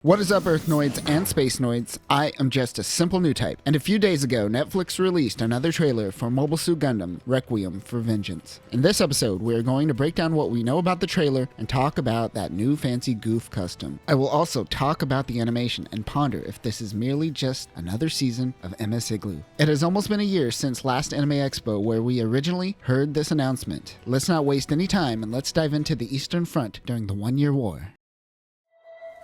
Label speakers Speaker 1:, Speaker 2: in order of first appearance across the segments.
Speaker 1: What is up, Earthnoids and Spacenoids? I am just a simple new type, and a few days ago, Netflix released another trailer for Mobile Suit Gundam Requiem for Vengeance. In this episode, we are going to break down what we know about the trailer and talk about that new fancy goof custom. I will also talk about the animation and ponder if this is merely just another season of MS Igloo. It has almost been a year since last Anime Expo where we originally heard this announcement. Let's not waste any time and let's dive into the Eastern Front during the 1-year war.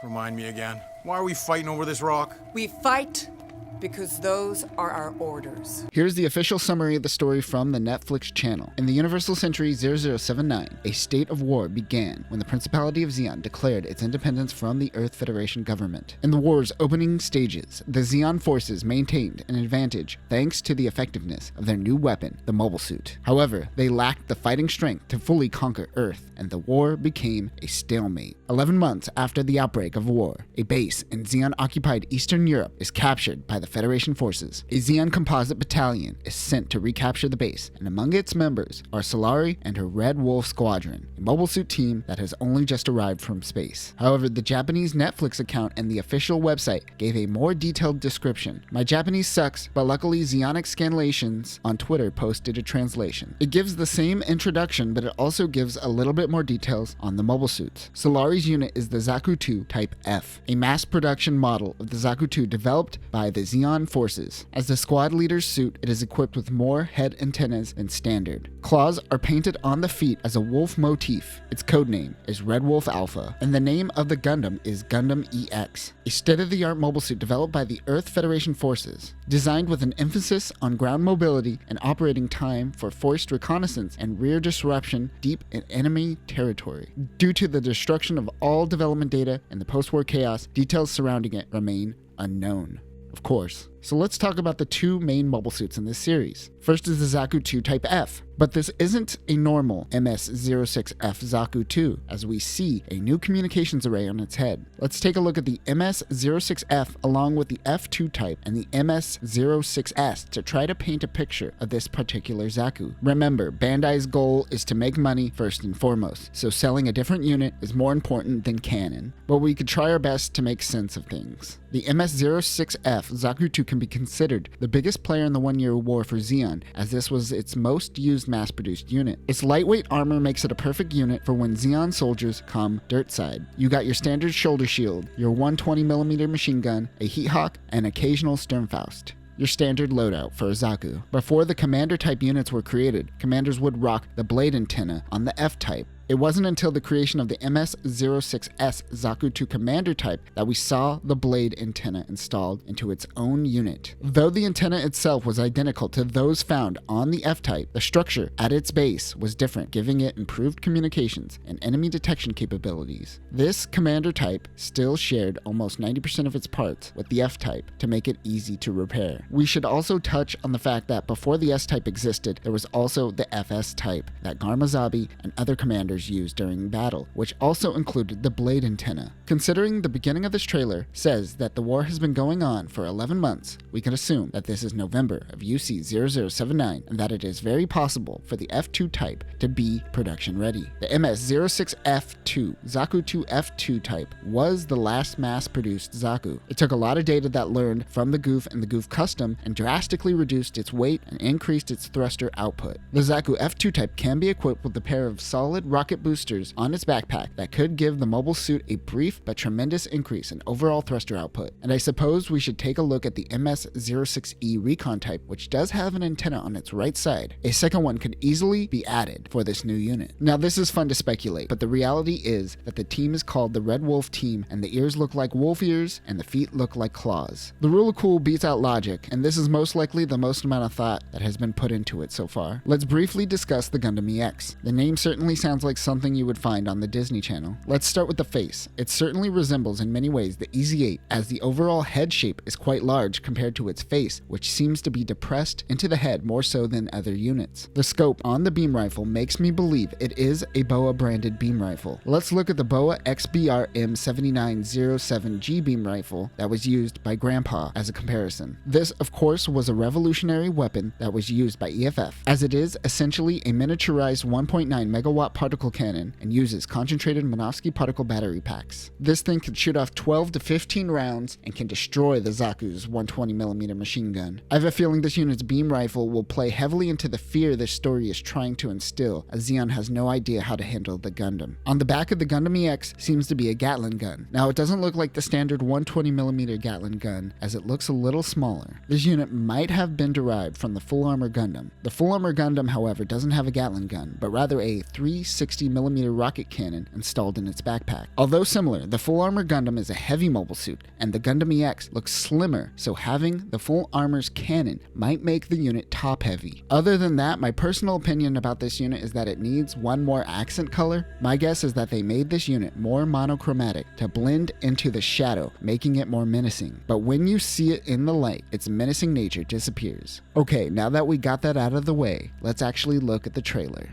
Speaker 2: Remind me again. Why are we fighting over this rock?
Speaker 3: We fight because those are our orders.
Speaker 1: Here's the official summary of the story from the Netflix channel. In the Universal Century 0079, a state of war began when the Principality of Zeon declared its independence from the Earth Federation government. In the war's opening stages, the Zeon forces maintained an advantage thanks to the effectiveness of their new weapon, the mobile suit. However, they lacked the fighting strength to fully conquer Earth, and the war became a stalemate. 11 months after the outbreak of war, a base in Zeon-occupied Eastern Europe is captured by the Federation forces. A Zeon composite battalion is sent to recapture the base, and among its members are Solari and her Red Wolf Squadron, a mobile suit team that has only just arrived from space. However, the Japanese Netflix account and the official website gave a more detailed description. My Japanese sucks, but luckily Zeonic Scanlations on Twitter posted a translation. It gives the same introduction, but it also gives a little bit more details on the mobile suits. Solari's unit is the Zaku 2 Type F, a mass production model of the Zaku 2 developed by the Zeon forces. As the squad leader's suit, it is equipped with more head antennas than standard. Claws are painted on the feet as a wolf motif. Its codename is Red Wolf Alpha, and the name of the Gundam is Gundam EX, a state-of-the-art mobile suit developed by the Earth Federation forces, designed with an emphasis on ground mobility and operating time for forced reconnaissance and rear disruption deep in enemy territory. Due to the destruction of all development data and the post-war chaos, details surrounding it remain unknown. Of course. So let's talk about the two main mobile suits in this series. First is the Zaku 2 Type F, but this isn't a normal MS-06F Zaku 2, as we see a new communications array on its head. Let's take a look at the MS-06F along with the F2 type and the MS-06S to try to paint a picture of this particular Zaku. Remember, Bandai's goal is to make money first and foremost, so selling a different unit is more important than canon, but we could try our best to make sense of things. The MS-06F Zaku 2 can be considered the biggest player in the 1-year war for Zeon, as this was its most used mass-produced unit. Its lightweight armor makes it a perfect unit for when Zeon soldiers come dirt side. You got your standard shoulder shield, your 120mm machine gun, a Heat Hawk, and occasional Sturmfaust. Your standard loadout for a Zaku. Before the commander type units were created, commanders would rock the blade antenna on the F type. It wasn't until the creation of the MS-06S Zaku 2 Commander type that we saw the blade antenna installed into its own unit. Though the antenna itself was identical to those found on the F-type, the structure at its base was different, giving it improved communications and enemy detection capabilities. This Commander type still shared almost 90% of its parts with the F-type to make it easy to repair. We should also touch on the fact that before the S-type existed, there was also the FS type that Garmazabi and other commanders used during battle, which also included the blade antenna. Considering the beginning of this trailer says that the war has been going on for 11 months, we can assume that this is November of UC 0079 and that it is very possible for the F2 type to be production ready. The MS-06F2 Zaku 2 F2 type was the last mass-produced Zaku. It took a lot of data that learned from the Goof and the Goof Custom and drastically reduced its weight and increased its thruster output. The Zaku F2 type can be equipped with a pair of solid rocket boosters on its backpack that could give the mobile suit a brief but tremendous increase in overall thruster output. And I suppose we should take a look at the MS-06E Recon type, which does have an antenna on its right side. A second one could easily be added for this new unit. Now this is fun to speculate, but the reality is that the team is called the Red Wolf team, and the ears look like wolf ears and the feet look like claws. The rule of cool beats out logic, and this is most likely the most amount of thought that has been put into it so far. Let's briefly discuss the Gundam EX. The name certainly sounds like something you would find on the Disney Channel. Let's start with the face. It certainly resembles in many ways the EZ-8, as the overall head shape is quite large compared to its face, which seems to be depressed into the head more so than other units. The scope on the beam rifle makes me believe it is a BOA branded beam rifle. Let's look at the BOA XBR M7907G beam rifle that was used by Grandpa as a comparison. This, of course, was a revolutionary weapon that was used by EFF, as it is essentially a miniaturized 1.9 megawatt particle particle cannon and uses concentrated Minovsky particle battery packs. This thing can shoot off 12 to 15 rounds and can destroy the Zaku's 120mm machine gun. I have a feeling this unit's beam rifle will play heavily into the fear this story is trying to instill, as Zeon has no idea how to handle the Gundam. On the back of the Gundam EX seems to be a Gatling gun. Now, it doesn't look like the standard 120mm Gatling gun, as it looks a little smaller. This unit might have been derived from the Full Armor Gundam. The Full Armor Gundam, however, doesn't have a Gatling gun, but rather a 360mm rocket cannon installed in its backpack. Although similar, the Full Armor Gundam is a heavy mobile suit, and the Gundam EX looks slimmer, so having the Full Armor's cannon might make the unit top-heavy. Other than that, my personal opinion about this unit is that it needs one more accent color. My guess is that they made this unit more monochromatic to blend into the shadow, making it more menacing. But when you see it in the light, its menacing nature disappears. Okay, now that we got that out of the way, let's actually look at the trailer.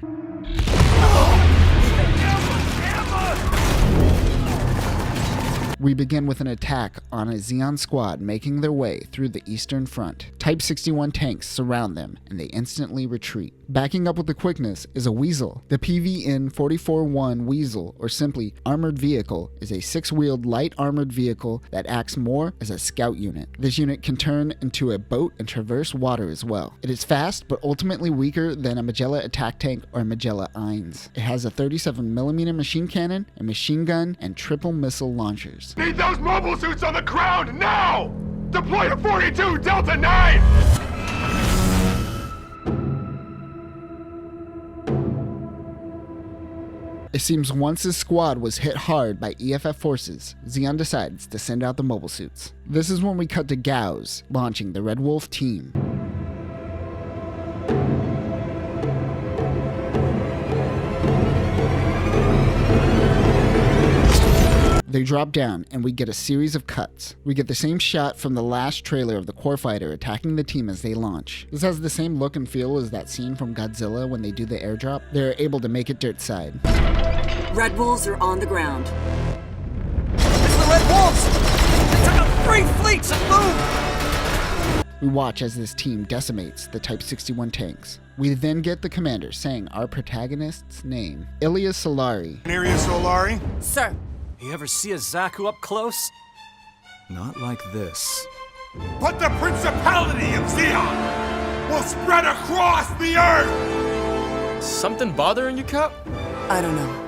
Speaker 1: We begin with an attack on a Zeon squad making their way through the Eastern Front. Type 61 tanks surround them, and they instantly retreat. Backing up with the quickness is a Weasel. The PVN 44-1 Weasel, or simply Armored Vehicle, is a 6-wheeled light armored vehicle that acts more as a scout unit. This unit can turn into a boat and traverse water as well. It is fast, but ultimately weaker than a Magella attack tank or a Magella Eins. It has a 37mm machine cannon, a machine gun, and triple missile launchers.
Speaker 4: Need those mobile suits on the ground now! Deploy to 42 Delta 9!
Speaker 1: It seems once his squad was hit hard by EFF forces, Zeon decides to send out the mobile suits. This is when we cut to Gauss launching the Red Wolf team. They drop down, and we get a series of cuts. We get the same shot from the last trailer of the core fighter attacking the team as they launch. This has the same look and feel as that scene from Godzilla when they do the airdrop. They're able to make it dirt side.
Speaker 5: Red Wolves are on the ground.
Speaker 6: It's the Red Wolves! They took out 3 fleets and moved!
Speaker 1: We watch as this team decimates the Type 61 tanks. We then get the commander saying our protagonist's name, Ilya Solari.
Speaker 2: Area Solari?
Speaker 3: Sir,
Speaker 6: You ever see a Zaku up close?
Speaker 2: Not like this.
Speaker 4: But the principality of Zeon will spread across the earth!
Speaker 6: Something bothering you, Cap?
Speaker 3: I don't know.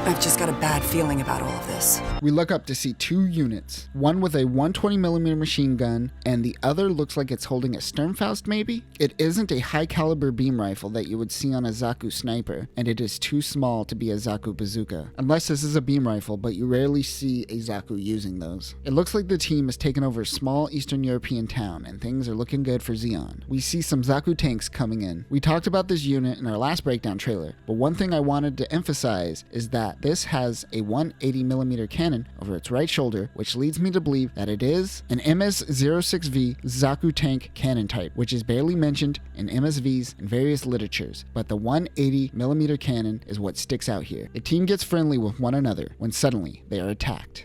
Speaker 3: I've just got a bad feeling about all of this.
Speaker 1: We look up to see 2 units, one with a 120mm machine gun, and the other looks like it's holding a Sturmfaust maybe? It isn't a high caliber beam rifle that you would see on a Zaku sniper, and it is too small to be a Zaku bazooka. Unless this is a beam rifle, but you rarely see a Zaku using those. It looks like the team has taken over a small Eastern European town, and things are looking good for Zeon. We see some Zaku tanks coming in. We talked about this unit in our last breakdown trailer, but one thing I wanted to emphasize is that this has a 180mm cannon over its right shoulder, which leads me to believe that it is an MS-06V Zaku tank cannon type, which is barely mentioned in MSVs and various literatures, but the 180mm cannon is what sticks out here. The team gets friendly with one another when suddenly they are attacked.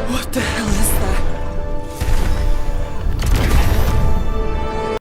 Speaker 3: What the hell is that?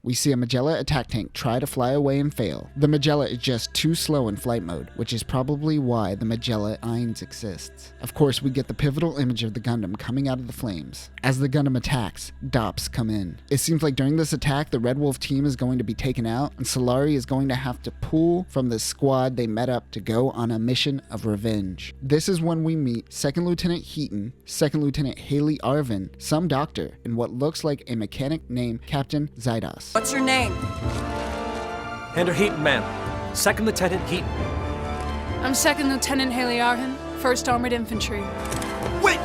Speaker 1: We see a Magella attack tank try to fly away and fail. The Magella is just too slow in flight mode, which is probably why the Magella Eins exists. Of course, we get the pivotal image of the Gundam coming out of the flames. As the Gundam attacks, Dops come in. It seems like during this attack, the Red Wolf team is going to be taken out, and Solari is going to have to pull from the squad they met up to go on a mission of revenge. This is when we meet 2nd Lieutenant Heaton, 2nd Lieutenant Haley Arvin, some doctor, and what looks like a mechanic named Captain Zydos.
Speaker 3: What's your name?
Speaker 6: Hander Heaton, ma'am. 2nd Lieutenant Heaton.
Speaker 7: I'm 2nd Lieutenant Haley Arhan, 1st Armored Infantry.
Speaker 6: Wait!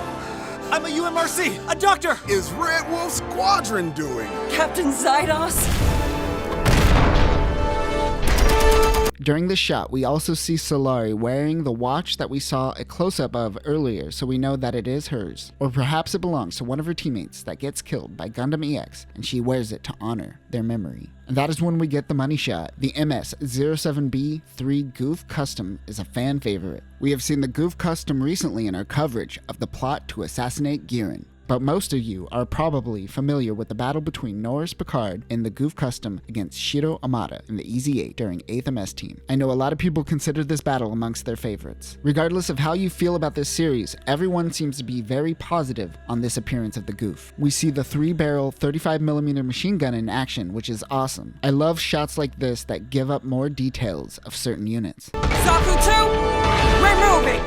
Speaker 6: I'm a UMRC! A doctor!
Speaker 4: Is Red Wolf Squadron doing?
Speaker 3: Captain Zydos?
Speaker 1: During this shot, we also see Solari wearing the watch that we saw a close-up of earlier, so we know that it is hers. Or perhaps it belongs to one of her teammates that gets killed by Gundam EX, and she wears it to honor their memory. And that is when we get the money shot. The MS-07B-3 Goof Custom is a fan favorite. We have seen the Goof Custom recently in our coverage of the plot to assassinate Giran. but most of you are probably familiar with the battle between Norris Picard in the Goof Custom against Shiro Amada in the EZ-8 during 8th MS Team. I know a lot of people consider this battle amongst their favorites. Regardless of how you feel about this series, everyone seems to be very positive on this appearance of the Goof. We see the 3-barrel 35mm machine gun in action, which is awesome. I love shots like this that give up more details of certain units.
Speaker 6: Zaku 2, we're moving!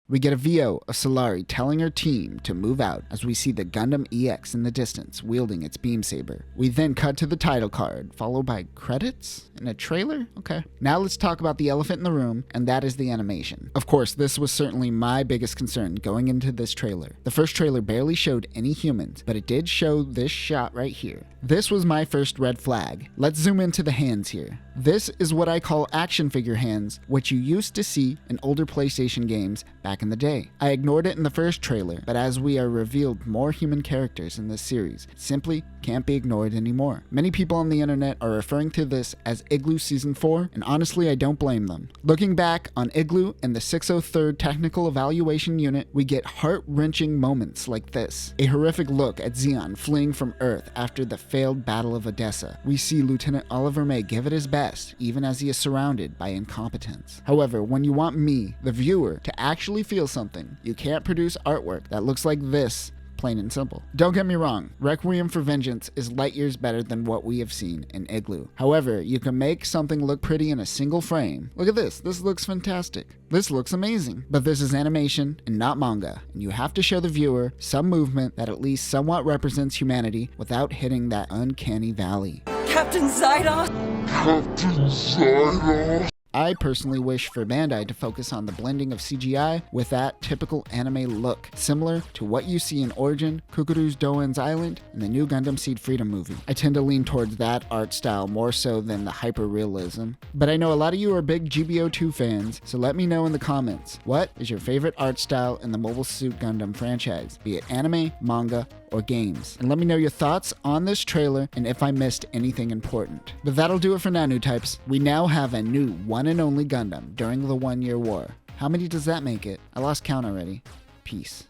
Speaker 1: We get a VO of Solari telling her team to move out as we see the Gundam EX in the distance wielding its beam saber. We then cut to the title card, followed by credits and a trailer? Okay. Now let's talk about the elephant in the room, and that is the animation. Of course, this was certainly my biggest concern going into this trailer. The first trailer barely showed any humans, but it did show this shot right here. This was my first red flag. Let's zoom into the hands here. This is what I call action figure hands, which you used to see in older PlayStation games back in the day. I ignored it in the first trailer, but as we are revealed more human characters in this series, it simply can't be ignored anymore. Many people on the internet are referring to this as Igloo Season 4, and honestly I don't blame them. Looking back on Igloo and the 603rd Technical Evaluation Unit, we get heart-wrenching moments like this. A horrific look at Zeon fleeing from Earth after the failed Battle of Odessa. We see Lieutenant Oliver May give it his best, even as he is surrounded by incompetence. However, when you want me, the viewer, to actually feel something, you can't produce artwork that looks like this, plain and simple. Don't get me wrong, Requiem for Vengeance is light years better than what we have seen in Igloo. However, you can make something look pretty in a single frame. Look at this looks fantastic. This looks amazing. But this is animation and not manga, and you have to show the viewer some movement that at least somewhat represents humanity without hitting that uncanny valley.
Speaker 6: Captain Zydos?
Speaker 1: I personally wish for Bandai to focus on the blending of CGI with that typical anime look, similar to what you see in Origin, Kukuru's Doan's Island, and the new Gundam Seed Freedom movie. I tend to lean towards that art style more so than the hyper-realism. But I know a lot of you are big GBO2 fans, so let me know in the comments, what is your favorite art style in the Mobile Suit Gundam franchise, be it anime, manga, or games? And let me know your thoughts on this trailer and if I missed anything important. But that'll do it for now, new types. We now have a new one and only Gundam during the 1-year war. How many does that make it? I lost count already. Peace.